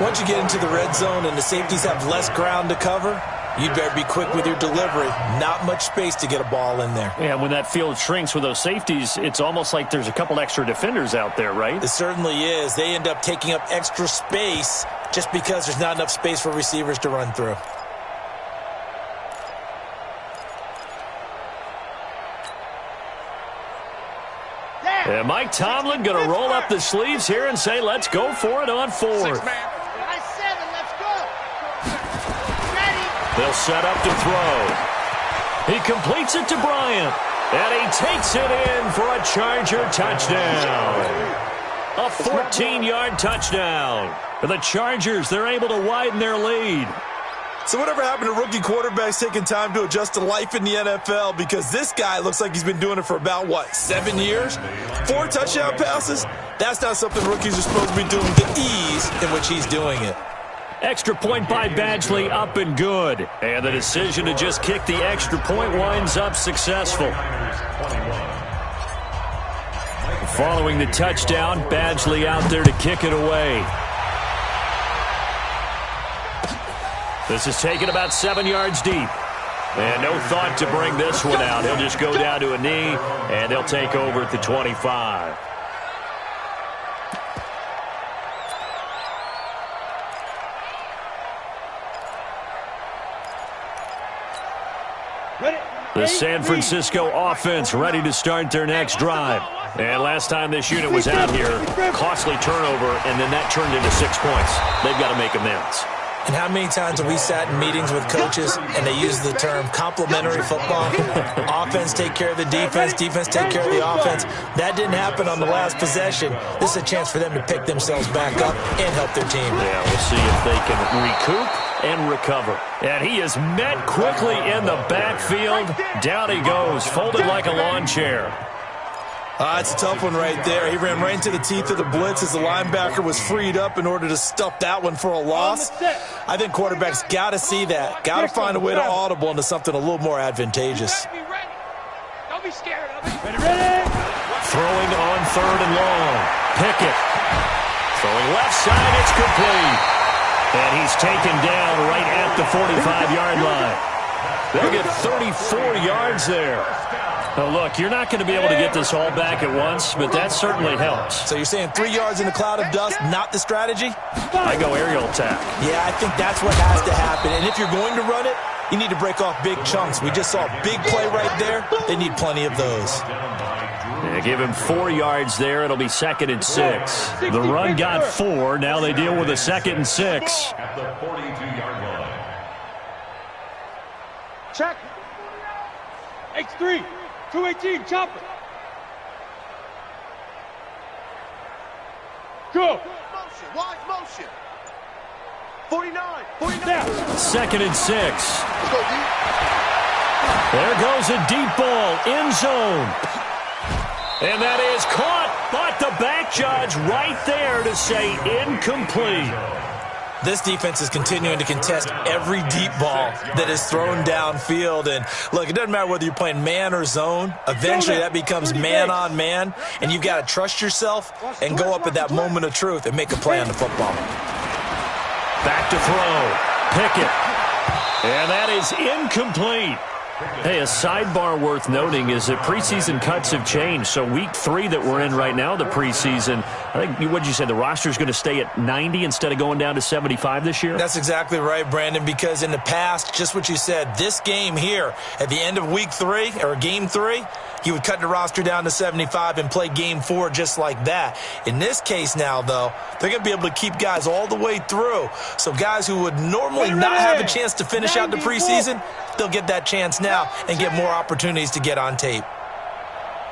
Speaker 5: Once you get into the red zone and the safeties have less ground to cover, you'd better be quick with your delivery. Not much space to get a ball in there.
Speaker 3: Yeah, when that field shrinks with those safeties, it's almost like there's a couple extra defenders out there, right?
Speaker 5: It certainly is. They end up taking up extra space just because there's not enough space for receivers to run through.
Speaker 3: And Mike Tomlin going to roll up the sleeves here and say, let's go for it on 4th.
Speaker 2: Let's go. Ready.
Speaker 3: They'll set up to throw. He completes it to Bryant. And he takes it in for a Charger touchdown. A 14-yard touchdown. For the Chargers, they're able to widen their lead.
Speaker 5: So whatever happened to rookie quarterbacks taking time to adjust to life in the NFL? Because this guy looks like he's been doing it for about, 7 years? 4 touchdown passes? That's not something rookies are supposed to be doing, the ease in which he's doing it.
Speaker 3: Extra point by Badgley, up and good. And the decision to just kick the extra point winds up successful. Following the touchdown, Badgley out there to kick it away. This is taken about 7 yards deep. And no thought to bring this one out. He'll just go down to a knee, and they'll take over at the 25. The San Francisco offense ready to start their next drive. And last time this unit was out here, costly turnover, and then that turned into 6 points. They've got to make amends.
Speaker 5: And how many times have we sat in meetings with coaches and they use the term complementary football? Offense take care of the defense, defense take care of the offense. That didn't happen on the last possession. This is a chance for them to pick themselves back up and help their team.
Speaker 3: Yeah, we'll see if they can recoup and recover. And he is met quickly in the backfield. Down he goes, folded like a lawn chair.
Speaker 5: It's a tough one right there. He ran right into the teeth of the blitz as the linebacker was freed up in order to stuff that one for a loss. I think quarterbacks got to see that. Got to find a way to audible into something a little more advantageous.
Speaker 2: Don't be scared of it.
Speaker 1: Ready?
Speaker 3: Throwing on 3rd and long. Pickett. Throwing left side, it's complete. And he's taken down right at the 45-yard line. They'll get 34 yards there. Now, look, you're not going to be able to get this all back at once, but that certainly helps.
Speaker 5: So you're saying 3 yards in a cloud of dust, not the strategy?
Speaker 3: I go aerial attack.
Speaker 5: Yeah, I think that's what has to happen. And if you're going to run it, you need to break off big chunks. We just saw a big play right there. They need plenty of those.
Speaker 3: Yeah, give him 4 yards there. It'll be 2nd and 6. The run got 4. Now they deal with a 2nd and 6.
Speaker 4: At the 42-yard line.
Speaker 2: Check.
Speaker 1: X3, 218, chopper. Go.
Speaker 2: Motion, wide motion. 49.
Speaker 3: 2nd and 6.
Speaker 2: Let's go, D.
Speaker 3: There goes a deep ball, end zone. And that is caught, but the back judge right there to say incomplete.
Speaker 5: This defense is continuing to contest every deep ball that is thrown downfield. And, look, it doesn't matter whether you're playing man or zone. Eventually that becomes man on man, and you've got to trust yourself and go up at that moment of truth and make a play on the football.
Speaker 3: Back to throw. Pickett. And that is incomplete. Hey, a sidebar worth noting is that preseason cuts have changed. So week 3 that we're in right now, the preseason, I think, what did you say, the roster's going to stay at 90 instead of going down to 75 this year?
Speaker 5: That's exactly right, Brandon, because in the past, just what you said, this game here, at the end of week 3, or game 3, he would cut the roster down to 75 and play game 4 just like that. In this case now, though, they're going to be able to keep guys all the way through. So guys who would normally not have a chance to finish out the preseason, they'll get that chance now and get more opportunities to get on tape.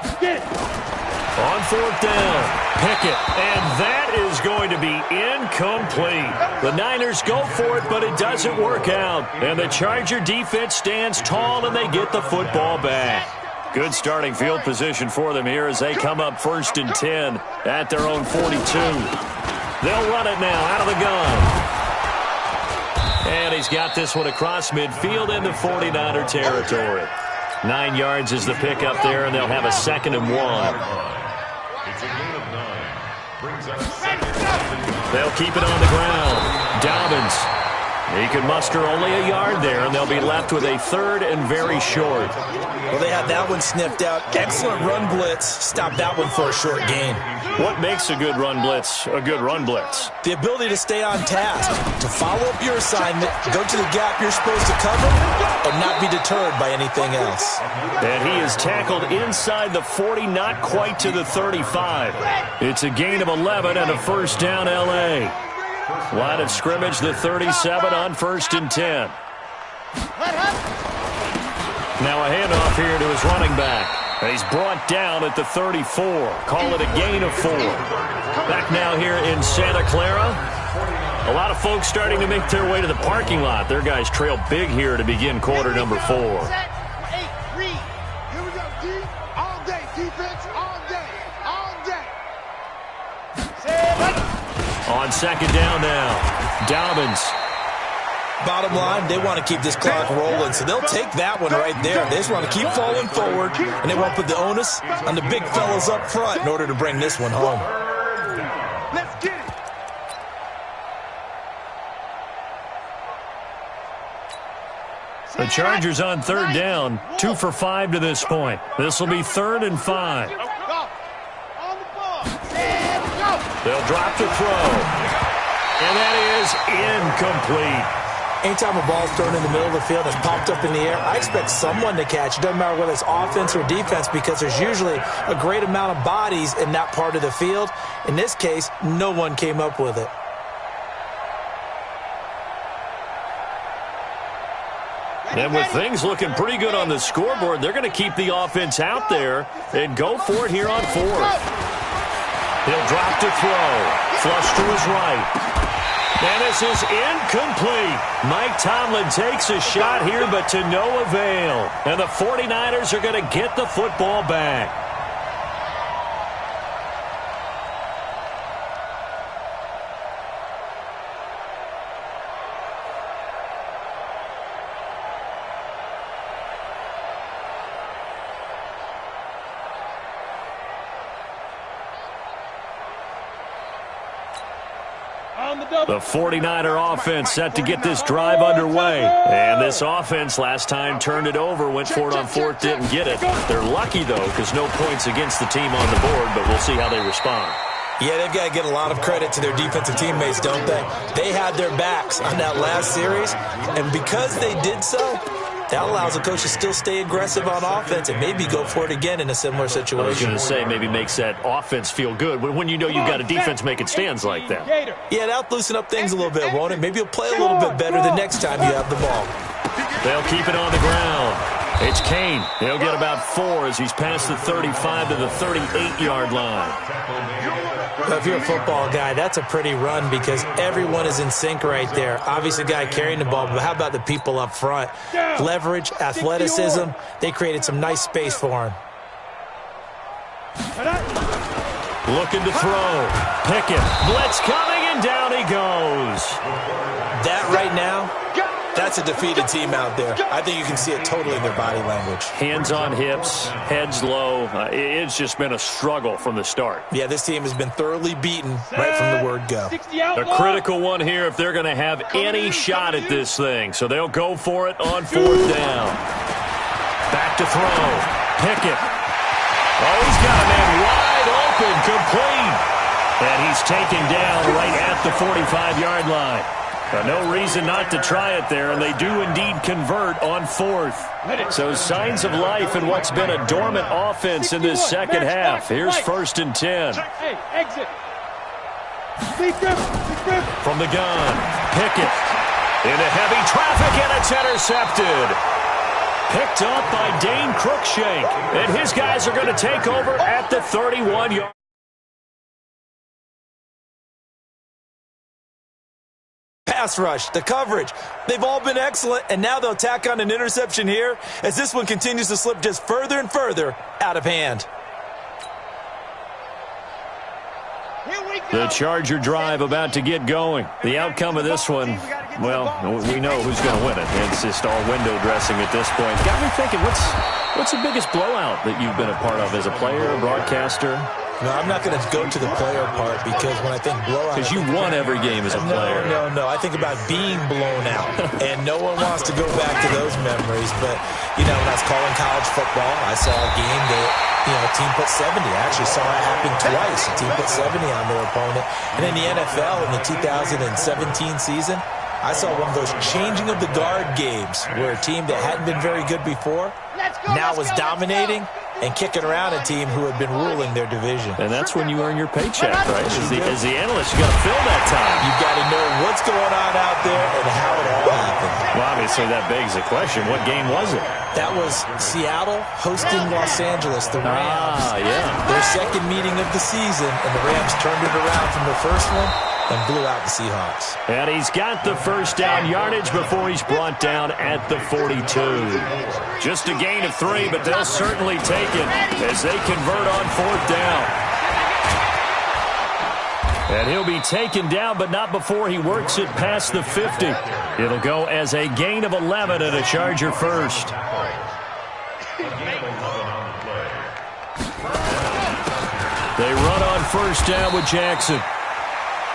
Speaker 3: On 4th down, Pickett, and that is going to be incomplete. The Niners go for it, but it doesn't work out. And the Charger defense stands tall, and they get the football back. Good starting field position for them here as they come up 1st and 10 at their own 42. They'll run it now out of the gun. And he's got this one across midfield into 49er territory. 9 yards is the pickup there, and they'll have a 2nd and 1.
Speaker 4: It's a gain of 9. Brings up 2nd.
Speaker 3: They'll keep it on the ground. Dobbins. He can muster only a yard there, and they'll be left with a 3rd and very short.
Speaker 5: Well, they had that one sniffed out. Excellent run blitz. Stop that one for a short gain.
Speaker 3: What makes a good run blitz a good run blitz?
Speaker 5: The ability to stay on task, to follow up your assignment, go to the gap you're supposed to cover, and not be deterred by anything else.
Speaker 3: And he is tackled inside the 40, not quite to the 35. It's a gain of 11 and a 1st down, L.A. Line of scrimmage, the 37 on 1st and 10. Now a handoff here to his running back. He's brought down at the 34. Call it a gain of 4. Back now here in Santa Clara. A lot of folks starting to make their way to the parking lot. Their guys trail big here to begin quarter number 4.
Speaker 2: Here we go, D. All day, defense, all day, all day.
Speaker 3: On second down now, Dobbins.
Speaker 5: Bottom line, they want to keep this clock rolling, so they'll take that one right there. They just want to keep falling forward, and they want to put the onus on the big fellas up front in order to bring this one home.
Speaker 2: Let's get it.
Speaker 3: The Chargers on third down, 2 for 5 to this point. This will be 3rd and 5. They'll drop to throw, and that is incomplete.
Speaker 5: Anytime a ball's thrown in the middle of the field that's popped up in the air, I expect someone to catch. It doesn't matter whether it's offense or defense, because there's usually a great amount of bodies in that part of the field. In this case, no one came up with it.
Speaker 3: And with things looking pretty good on the scoreboard, they're going to keep the offense out there and go for it here on 4th. He'll drop to throw. Flush to his right. And this is incomplete. Mike Tomlin takes a shot here, but to no avail. And the 49ers are going to get the football back. The 49er offense set to get this drive underway. And this offense last time turned it over, went for it on 4th, didn't get it. They're lucky, though, because no points against the team on the board, but we'll see how they respond.
Speaker 5: Yeah, they've got to get a lot of credit to their defensive teammates, don't they? They had their backs on that last series, and because they did so, that allows the coach to still stay aggressive on offense and maybe go for it again in a similar situation.
Speaker 3: I was going to say, maybe makes that offense feel good when you know you've got a defense making stands like that.
Speaker 5: Yeah, that'll loosen up things a little bit, won't it? Maybe you'll play a little bit better the next time you have the ball.
Speaker 3: They'll keep it on the ground. It's Kane. He'll get about 4 as he's past the 35 to the 38-yard line.
Speaker 5: If you're a football guy, that's a pretty run because everyone is in sync right there. Obviously, the guy carrying the ball, but how about the people up front? Leverage, athleticism, they created some nice space for him.
Speaker 3: Looking to throw. Pickett. Blitz coming, and down he goes.
Speaker 5: That right now, that's a defeated team out there. I think you can see it totally in their body language.
Speaker 3: Hands on hips, heads low. It's just been a struggle from the start.
Speaker 5: Yeah, this team has been thoroughly beaten right from the word go.
Speaker 3: A critical one here if they're going to have any shot at this thing. So they'll go for it on 4th down. Back to throw. Pickett. Oh, he's got a man wide open, complete. And he's taken down right at the 45-yard line. No reason not to try it there, and they do indeed convert on 4th. So signs of life in what's been a dormant offense in this second half. Here's 1st and 10.
Speaker 1: Hey, exit.
Speaker 3: From the gun, Pickett. Into heavy traffic, and it's intercepted. Picked up by Dane Cruikshank, and his guys are going to take over at the 31-yard.
Speaker 5: Pass rush, the coverage, they've all been excellent, and now they'll tack on an interception here as this one continues to slip just further and further out of hand.
Speaker 3: The Charger drive about to get going. The outcome of this one, well, we know who's going to win it. It's just all window dressing at this point. Got me thinking, what's the biggest blowout that you've been a part of as a player, a broadcaster?
Speaker 5: No, I'm not going to go to the player part because when I think blowout...
Speaker 3: Because you won every game as a player.
Speaker 5: No. I think about being blown out, and no one wants to go back to those memories. But, you know, when I was calling college football, I saw a game that, you know, a team put 70. I actually saw it happen twice. A team put 70 on their opponent. And in the NFL, in the 2017 season, I saw one of those changing of the guard games where a team that hadn't been very good before now was dominating, and kicking around a team who had been ruling their division.
Speaker 3: And that's when you earn your paycheck, right? As the analyst, you got to fill that time.
Speaker 5: You've got to know what's going on out there and how it all happened.
Speaker 3: Well, obviously, that begs the question, what game was it?
Speaker 5: That was Seattle hosting Los Angeles, the Rams.
Speaker 3: Yeah.
Speaker 5: Their second meeting of the season, and the Rams turned it around from the first one and blew out the Seahawks.
Speaker 3: And he's got the first down yardage before he's brought down at the 42. Just a gain of 3, but they'll certainly take it as they convert on 4th down. And he'll be taken down, but not before he works it past the 50. It'll go as a gain of 11 and a Charger first. They run on first down with Jackson.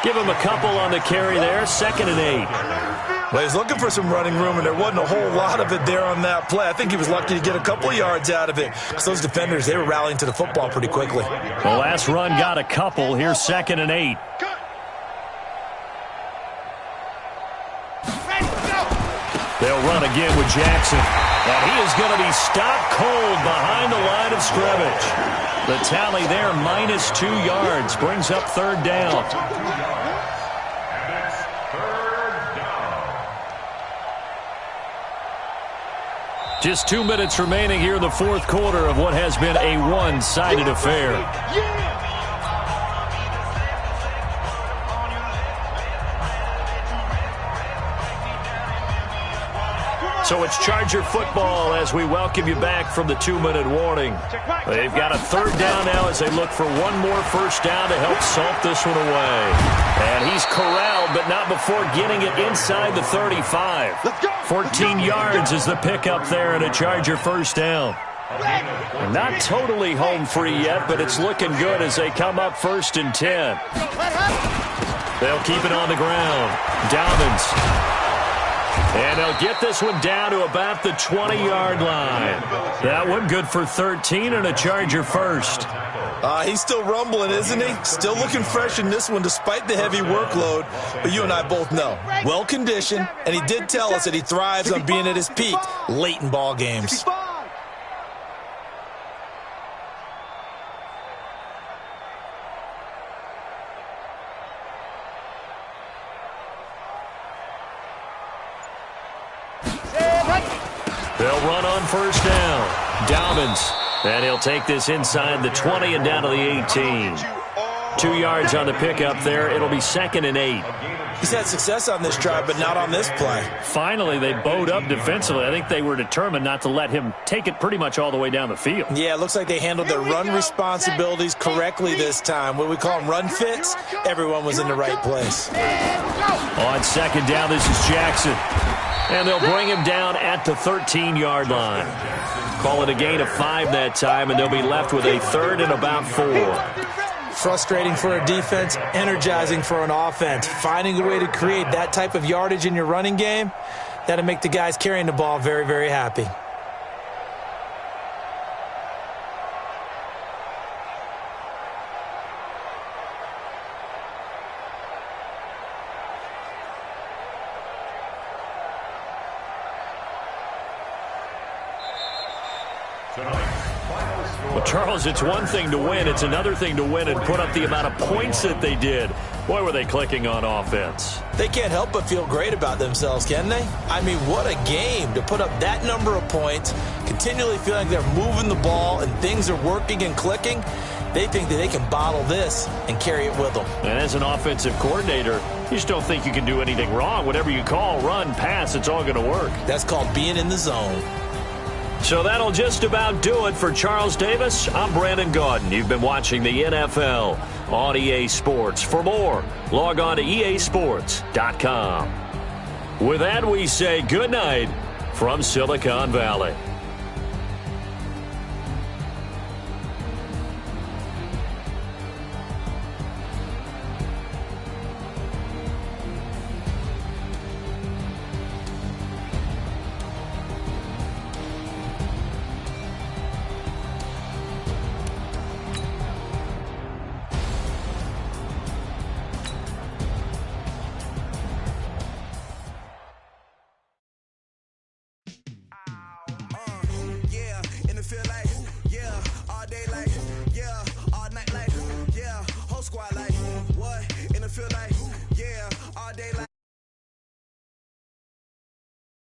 Speaker 3: Give him a couple on the carry there, 2nd and 8.
Speaker 5: Well, he's looking for some running room, and there wasn't a whole lot of it there on that play. I think he was lucky to get a couple of yards out of it, because those defenders, they were rallying to the football pretty quickly.
Speaker 3: The last run got a couple. Here's 2nd and 8. They'll run again with Jackson. And he is going to be stopped cold behind the line of scrimmage. The tally there, -2 yards, brings up 3rd down. Just 2 minutes remaining here in the 4th quarter of what has been a one-sided affair. So it's Charger football as we welcome you back from the 2-minute warning. They've got a 3rd down now as they look for one more first down to help salt this one away. And he's corralled, but not before getting it inside the 35. 14 yards is the pickup there and a Charger first down. Not totally home free yet, but it's looking good as they come up 1st and 10. They'll keep it on the ground. Dobbins. And they'll get this one down to about the 20-yard line. That one good for 13 and a Charger first.
Speaker 5: He's still rumbling, isn't he? Still looking fresh in this one despite the heavy workload. But you and I both know, well-conditioned, and he did tell us that he thrives on being at his peak late in ball games.
Speaker 3: They'll run on first down. Dobbins. And he'll take this inside the 20 and down to the 18. 2 yards on the pickup there. It'll be 2nd and 8.
Speaker 5: He's had success on this drive, but not on this play.
Speaker 3: Finally, they bowed up defensively. I think they were determined not to let him take it pretty much all the way down the field.
Speaker 5: Yeah, it looks like they handled their run responsibilities correctly this time. What we call them run fits, everyone was in the right place.
Speaker 3: On 2nd down, this is Jackson. And they'll bring him down at the 13-yard line. Call it a gain of 5 that time, and they'll be left with a 3rd and about 4.
Speaker 5: Frustrating for a defense, energizing for an offense. Finding a way to create that type of yardage in your running game, that'll make the guys carrying the ball very, very happy.
Speaker 3: Well, Charles, it's one thing to win. It's another thing to win and put up the amount of points that they did. Boy, were they clicking on offense.
Speaker 5: They can't help but feel great about themselves, can they? I mean, what a game to put up that number of points, continually feeling like they're moving the ball and things are working and clicking. They think that they can bottle this and carry it with them.
Speaker 3: And as an offensive coordinator, you just don't think you can do anything wrong. Whatever you call, run, pass, it's all going to work.
Speaker 5: That's called being in the zone.
Speaker 3: So that'll just about do it for Charles Davis. I'm Brandon Gaudin. You've been watching the NFL on EA Sports. For more, log on to easports.com. With that, we say good night from Silicon Valley.
Speaker 6: Yeah, and it feel like, yeah. feel like